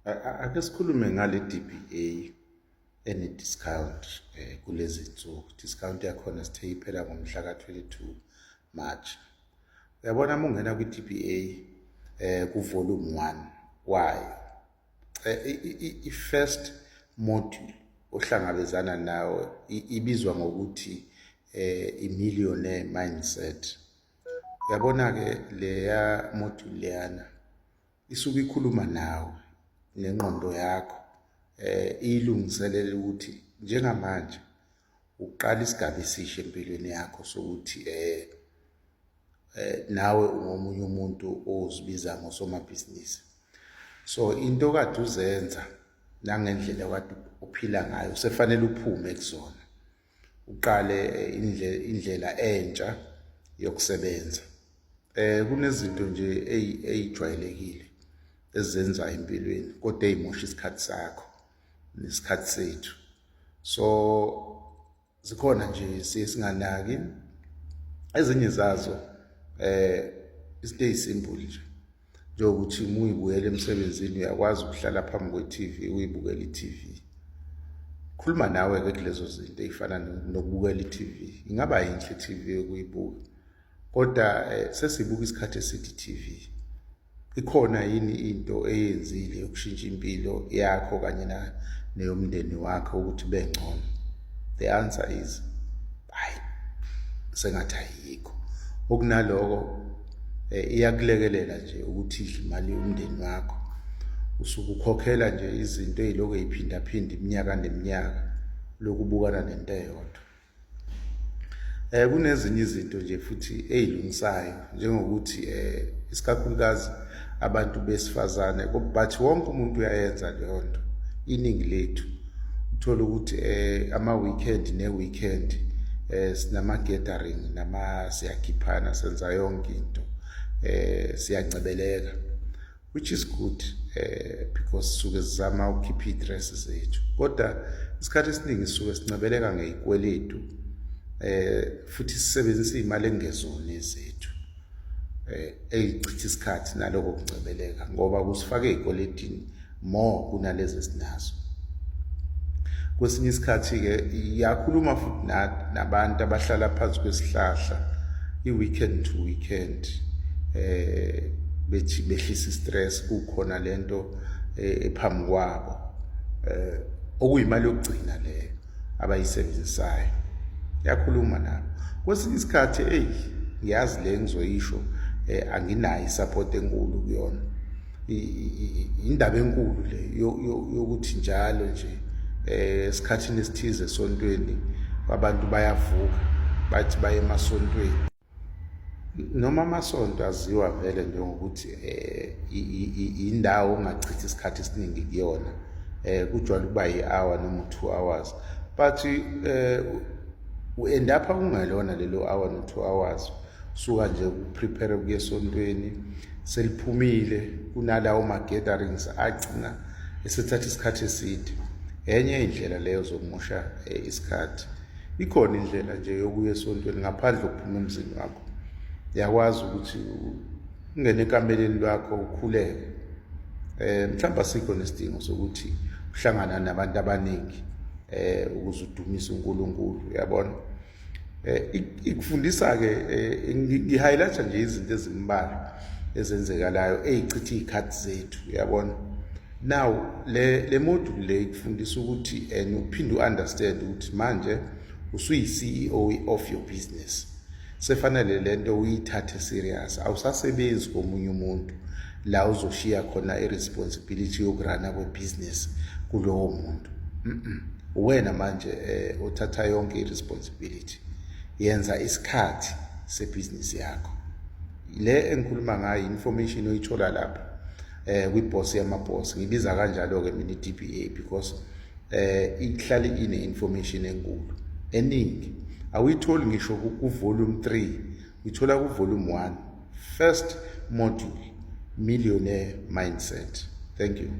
Ake sikhulume ngale DBA ene-discount kulezi nsuku. Discount yakhona sithe iphela ngomhla ka-22 March. Uyabona uma ungena kwi-DBA ku-volume 1 wayo, i-first module ohlangabezana nawo ibizwa ngokuthi i-millionaire mindset. Uyabona-ke leya module leyana isuke ikhuluma nawe nengqondo yakho, ilungiselela ukuthi njengamanje uqala isigaba esisha empilweni yakho sokuthi nawe ungomunye umuntu ozibiza ngosomabhizinisi. So into kade uzenza nangendlela kade uphila ngayo sefanele uphume kuzona, uqale indlela entsha yokusebenza. Kunezinto nje ezijwayelekile ezenza empilweni kodwa ezimosha isikhathi sakho nesikhathi sethu. So zikhona nje singanaki ezinye zazo, izinto ezisimple nje njengokuthi uma uyibukela emsebenzini uyakwazi ukuhlala phambi kwe-TV uyibukela i-TV. Khuluma nawe-ke kulezo zinto ezifana nokubukela i-TV. Ingaba yinhle i-TV yokuyibuka, kodwa sesibuka isikhathi eside i-TV. Ikhona yini into eyenzile yokushintsha impilo yakho kanye neyomndeni wakho ukuthi bengcono? The answer is hayi, sengathi ayikho. Okunaloko iyakulekelela nje ukuthi idle imali yomndeni wakho, usuke ukhokhela nje izinto eziloko ziphindaphinda iminyaka neminyaka lokubukana nento eyodwa. Kunezinye izinto nje futhi ezilungisayo njengokuthi isikakhulukazi abantu besifazane, but wonke umuntu uyayenza leyo nto. Iningi lethu uthola ukuthi ama-weekend ne-weekend sinama-gathering siyakhiphana, senza yonke into, siyancebeleka, which is good because sisuke sizama ukukhipha iy'dress zethu, kodwa isikhathi esiningi sisuke sincebeleka ngey'kweletu, futhi sisebenzisa iy'mali ekungezona ezethu, eyichitha isikhathi naloko kuncebeleka ngoba kusifake ey'kweletini more kunalezi esinazo. Kwesinye isikhathi-ke iyakhuluma futhi nabantu abahlala phansi kwesihlahla i-weekend to weekend, bethi behlisa i-stress, kukhona lento ephambi kwabo, okuyimali yokugcina leyo abayisebenzisayo. Yakhuluma nabo. Kwesinye isikhathi ngiyazi le ngizoyisho, anginayo i-support enkulu kuyona. Indaba enkulu le yokuthi njalo nje esikhathini esithize esontweni abantu bayavuka bathi baye emasontweni, noma amasonto aziwa vele njengokuthi indawo ongachithi isikhathi esiningi kuyona, kujwayele ukuba yi-hour noma 2 hours, but u-endapha kungelona lelo hour no 2 hours. Suka nje uprepare ukuya esontweni, seliphumile kunalawo ma-gatherings agcina esethatha isikhathi eside. Enye indlela leyo zokumosha isikhathi. Ikhona indlela nje yokuya esontweni ngaphandle kokuphuma emzini wakho. Uyakwazi ukuthi ungene ekameleni lwakho ukhuleke, mhlawumbe asikho nesidingo sokuthi uhlangana nabantu abaningi ukuze udumise uNkulunkulu, uyabona. Ikufundisa-ke, ngi-highlight-a nje izinto ezimbalwa ezenzekalayo ezichitha iy'khathi zethu, uyabona. Now le module le ikufundisa ukuthi uphinde u-understand ukuthi manje usuyi-CEO of your business. Sefanele lento uyithathe serious, awusasebenzi komunye umuntu la uzoshiya khona i-responsibility yokurana kwe-business kulowo muntu. Wena manje uthatha yonke i-responsibility, yenza isikhathi sebhizinisi yakho. Le engikhuluma ngayo information oyithola lapha kwi-boss yama-boss, ngibiza kanjalo-ke mina i-DBA because ihlale ine-information enkulu eningi. Awuyitholi ngisho ku-volume 3, uyithola ku-volume 1, first module, millionaire mindset. Thank you.